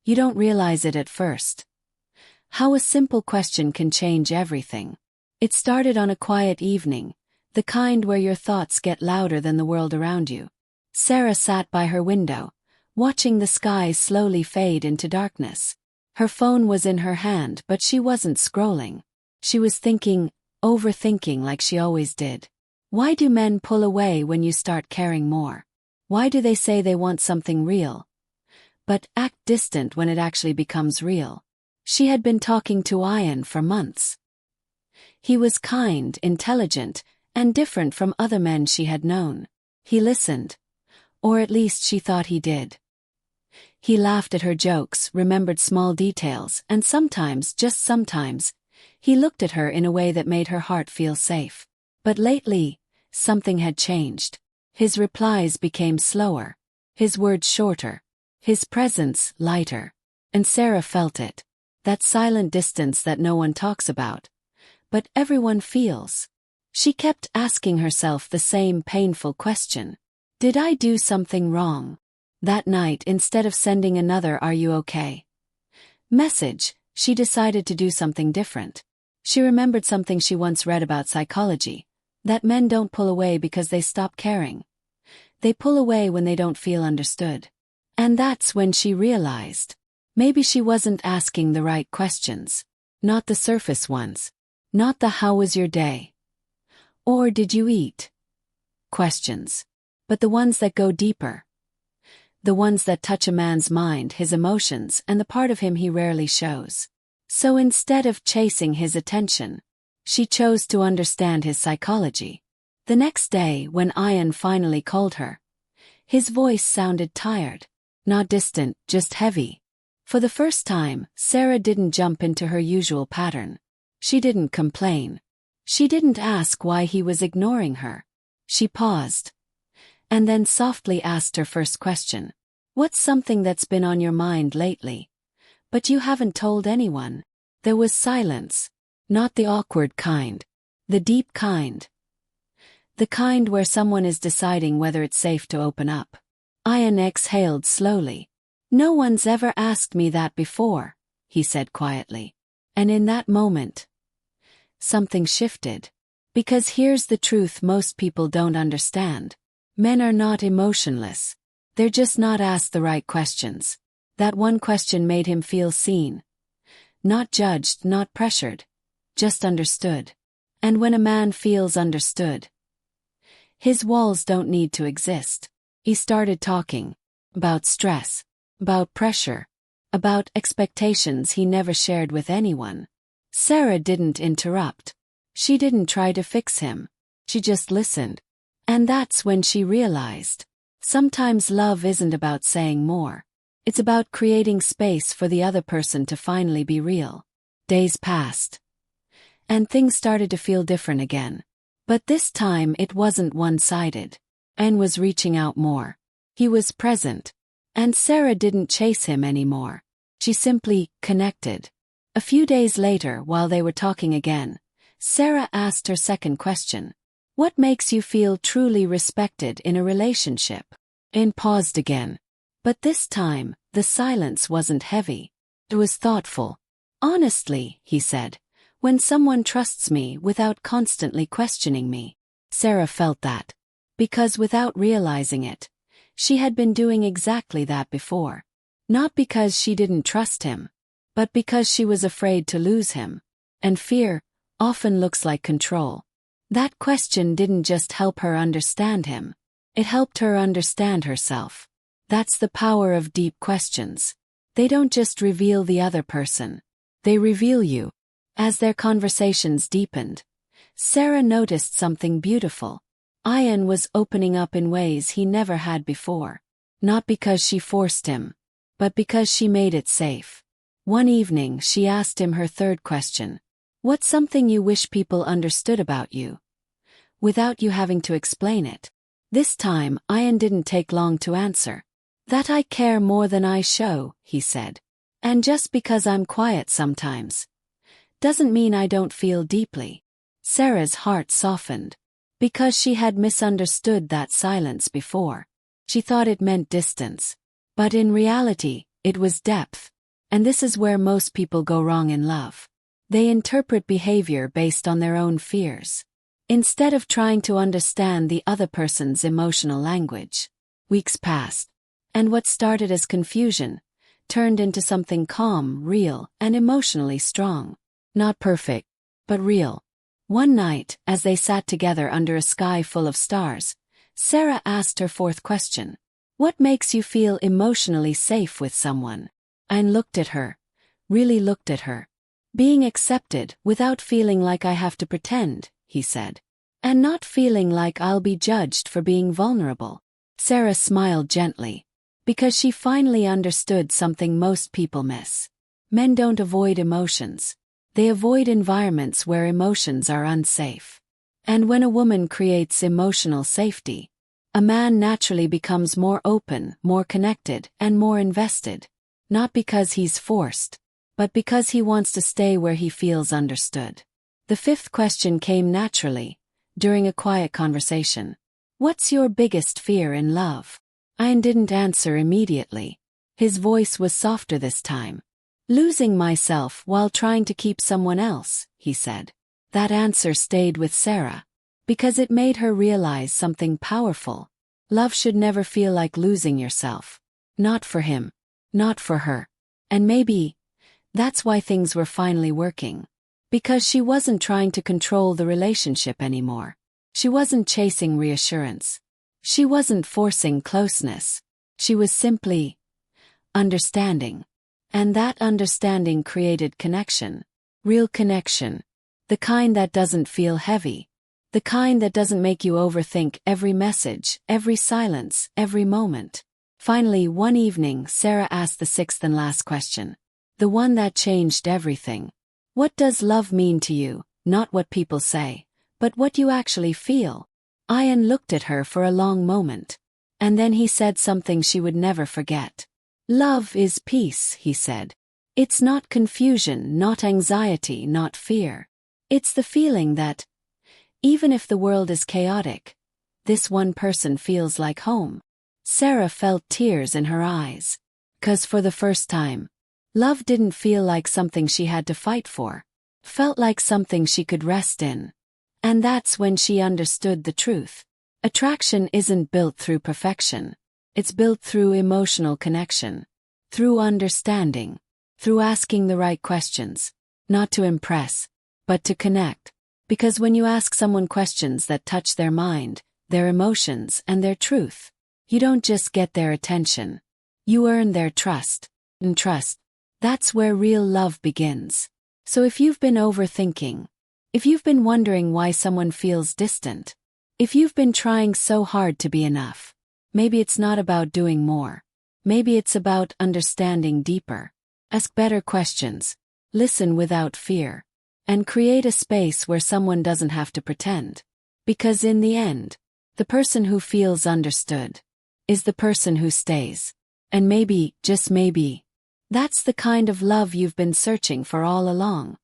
You don't realize it at first. How a simple question can change everything. It started on a quiet evening, the kind where your thoughts get louder than the world around you. Sarah sat by her window, watching the sky slowly fade into darkness. Her phone was in her hand, but she wasn't scrolling. She was thinking, overthinking like she always did. Why do men pull away when you start caring more? Why do they say they want something real, but act distant when it actually becomes real? She had been talking to Ian for months. He was kind, intelligent, and different from other men she had known. He listened. Or at least she thought he did. He laughed at her jokes, remembered small details, and sometimes, just sometimes, he looked at her in a way that made her heart feel safe. But lately, something had changed. His replies became slower, his words shorter, his presence lighter. And Sarah felt it. That silent distance that no one talks about, but everyone feels. She kept asking herself the same painful question. Did I do something wrong? That night, instead of sending another "Are you okay?" message, she decided to do something different. She remembered something she once read about psychology, that men don't pull away because they stop caring. They pull away when they don't feel understood. And that's when she realized, maybe she wasn't asking the right questions. Not the surface ones. Not the "How was your day?" or "Did you eat?" questions. But the ones that go deeper. The ones that touch a man's mind, his emotions, and the part of him he rarely shows. So instead of chasing his attention, she chose to understand his psychology. The next day, when Ian finally called her, his voice sounded tired. Not distant, just heavy. For the first time, Sarah didn't jump into her usual pattern. She didn't complain. She didn't ask why he was ignoring her. She paused. And then softly asked her first question. What's something that's been on your mind lately, but you haven't told anyone? There was silence. Not the awkward kind. The deep kind. The kind where someone is deciding whether it's safe to open up. Ian exhaled slowly. No one's ever asked me that before, he said quietly. And in that moment, something shifted. Because here's the truth most people don't understand. Men are not emotionless. They're just not asked the right questions. That one question made him feel seen. Not judged, not pressured. Just understood. And when a man feels understood, his walls don't need to exist. He started talking. About stress. About pressure. About expectations he never shared with anyone. Sarah didn't interrupt. She didn't try to fix him. She just listened. And that's when she realized. Sometimes love isn't about saying more. It's about creating space for the other person to finally be real. Days passed. And things started to feel different again. But this time it wasn't one-sided. Anne was reaching out more. He was present. And Sarah didn't chase him anymore. She simply connected. A few days later, while they were talking again, Sarah asked her second question. What makes you feel truly respected in a relationship? Anne paused again. But this time, the silence wasn't heavy. It was thoughtful. Honestly, he said, when someone trusts me without constantly questioning me. Sarah felt that. Because without realizing it, she had been doing exactly that before. Not because she didn't trust him, but because she was afraid to lose him. And fear often looks like control. That question didn't just help her understand him. It helped her understand herself. That's the power of deep questions. They don't just reveal the other person. They reveal you. As their conversations deepened, Sarah noticed something beautiful. Ian was opening up in ways he never had before. Not because she forced him, but because she made it safe. One evening she asked him her third question. What's something you wish people understood about you, without you having to explain it? This time, Ian didn't take long to answer. That I care more than I show, he said. And just because I'm quiet sometimes, doesn't mean I don't feel deeply. Sarah's heart softened. Because she had misunderstood that silence before. She thought it meant distance. But in reality, it was depth. And this is where most people go wrong in love. They interpret behavior based on their own fears, instead of trying to understand the other person's emotional language. Weeks passed, and what started as confusion turned into something calm, real, and emotionally strong. Not perfect, but real. One night, as they sat together under a sky full of stars, Sarah asked her fourth question. What makes you feel emotionally safe with someone? Anne looked at her, really looked at her. Being accepted without feeling like I have to pretend, he said. And not feeling like I'll be judged for being vulnerable. Sarah smiled gently, because she finally understood something most people miss. Men don't avoid emotions. They avoid environments where emotions are unsafe. And when a woman creates emotional safety, a man naturally becomes more open, more connected, and more invested. Not because he's forced, but because he wants to stay where he feels understood. The fifth question came naturally, during a quiet conversation. What's your biggest fear in love? Ian didn't answer immediately. His voice was softer this time. Losing myself while trying to keep someone else, he said. That answer stayed with Sarah, because it made her realize something powerful. Love should never feel like losing yourself. Not for him. Not for her. And maybe that's why things were finally working. Because she wasn't trying to control the relationship anymore. She wasn't chasing reassurance. She wasn't forcing closeness. She was simply understanding. And that understanding created connection. Real connection. The kind that doesn't feel heavy. The kind that doesn't make you overthink every message, every silence, every moment. Finally, one evening, Sarah asked the sixth and last question. The one that changed everything. What does love mean to you? Not what people say, but what you actually feel. Ian looked at her for a long moment. And then he said something she would never forget. Love is peace, he said. It's not confusion, not anxiety, not fear. It's the feeling that, even if the world is chaotic, this one person feels like home. Sarah felt tears in her eyes. 'Cause for the first time, love didn't feel like something she had to fight for. Felt like something she could rest in. And that's when she understood the truth. Attraction isn't built through perfection. It's built through emotional connection. Through understanding. Through asking the right questions. Not to impress, but to connect. Because when you ask someone questions that touch their mind, their emotions, and their truth, you don't just get their attention. You earn their trust. And trust, that's where real love begins. So if you've been overthinking, if you've been wondering why someone feels distant, if you've been trying so hard to be enough, maybe it's not about doing more. Maybe it's about understanding deeper. Ask better questions. Listen without fear. And create a space where someone doesn't have to pretend. Because in the end, the person who feels understood is the person who stays. And maybe, just maybe, that's the kind of love you've been searching for all along.